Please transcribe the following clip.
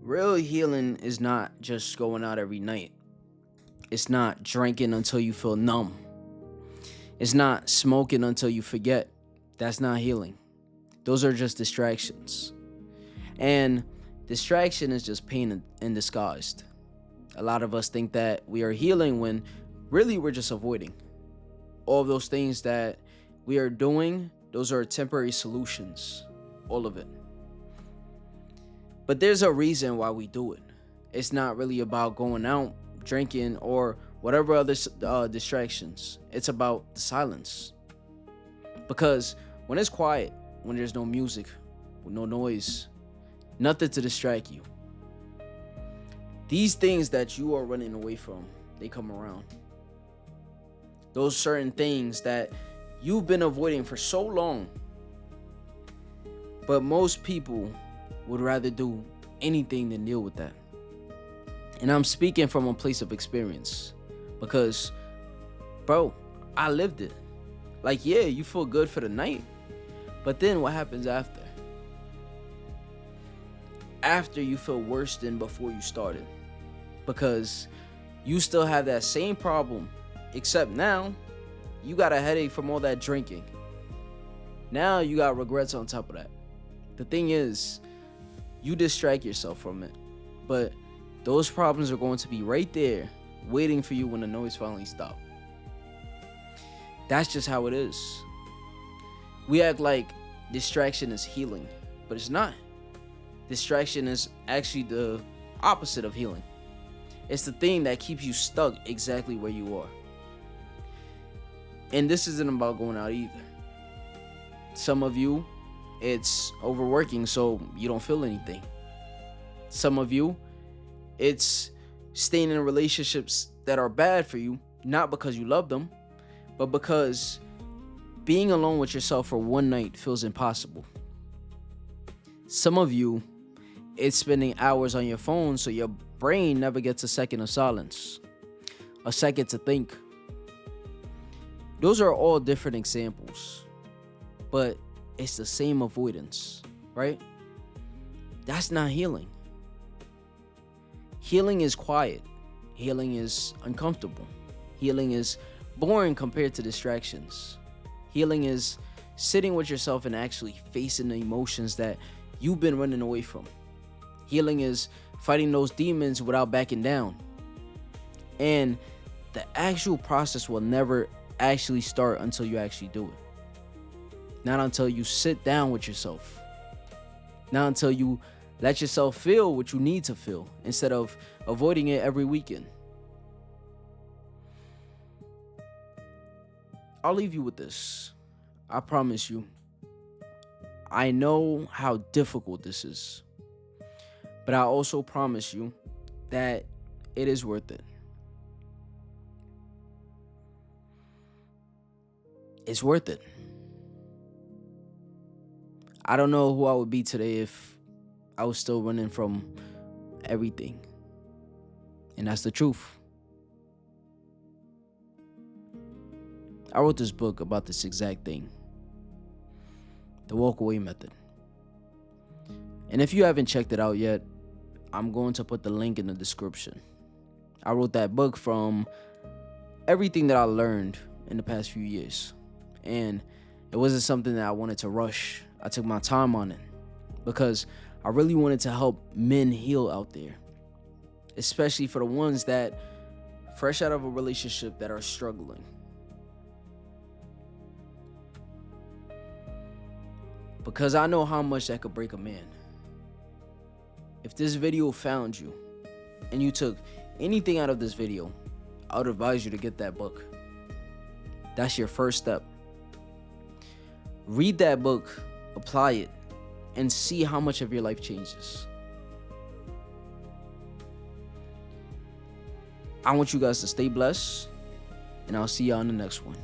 Real healing is not just going out every night. It's not drinking until you feel numb. It's not smoking until you forget. That's not healing. Those are just distractions. And distraction is just pain in disguised. A lot of us think that we are healing when really we're just avoiding. All of those things that we are doing, those are temporary solutions. All of it. But there's a reason why we do it. It's not really about going out, drinking, or whatever other distractions. It's about the silence. Because when it's quiet, when there's no music, no noise, nothing to distract you, these things that you are running away from, they come around. Those certain things that you've been avoiding for so long. But most people would rather do anything than deal with that. And I'm speaking from a place of experience because, bro, I lived it. Like, yeah, you feel good for the night, but then what happens after? After you feel worse than before you started, because you still have that same problem, except now you got a headache from all that drinking. Now you got regrets on top of that. The thing is, you distract yourself from it, but those problems are going to be right there waiting for you when the noise finally stops. That's just how it is. We act like distraction is healing, but it's not. Distraction is actually the opposite of healing. It's the thing that keeps you stuck exactly where you are. And this isn't about going out either. Some of you, it's overworking so you don't feel anything. Some of you, it's staying in relationships that are bad for you, not because you love them, but because being alone with yourself for one night feels impossible. Some of you, it's spending hours on your phone so your brain never gets a second of silence, a second to think. Those are all different examples, but it's the same avoidance, right? That's not healing. Healing is quiet. Healing is uncomfortable. Healing is boring compared to distractions. Healing is sitting with yourself and actually facing the emotions that you've been running away from. Healing is fighting those demons without backing down. And the actual process will never actually start until you actually do it. Not until you sit down with yourself. Not until you let yourself feel what you need to feel instead of avoiding it every weekend. I'll leave you with this. I promise you. I know how difficult this is. But I also promise you that it is worth it. It's worth it. I don't know who I would be today if I was still running from everything. And that's the truth. I wrote this book about this exact thing. The WalkAway Method. And if you haven't checked it out yet, I'm going to put the link in the description. I wrote that book from everything that I learned in the past few years. And it wasn't something that I wanted to rush. I took my time on it because I really wanted to help men heal out there, especially for the ones that fresh out of a relationship that are struggling. Because I know how much that could break a man. If this video found you and you took anything out of this video, I would advise you to get that book. That's your first step. Read that book, apply it, and see how much of your life changes. I want you guys to stay blessed, and I'll see you on the next one.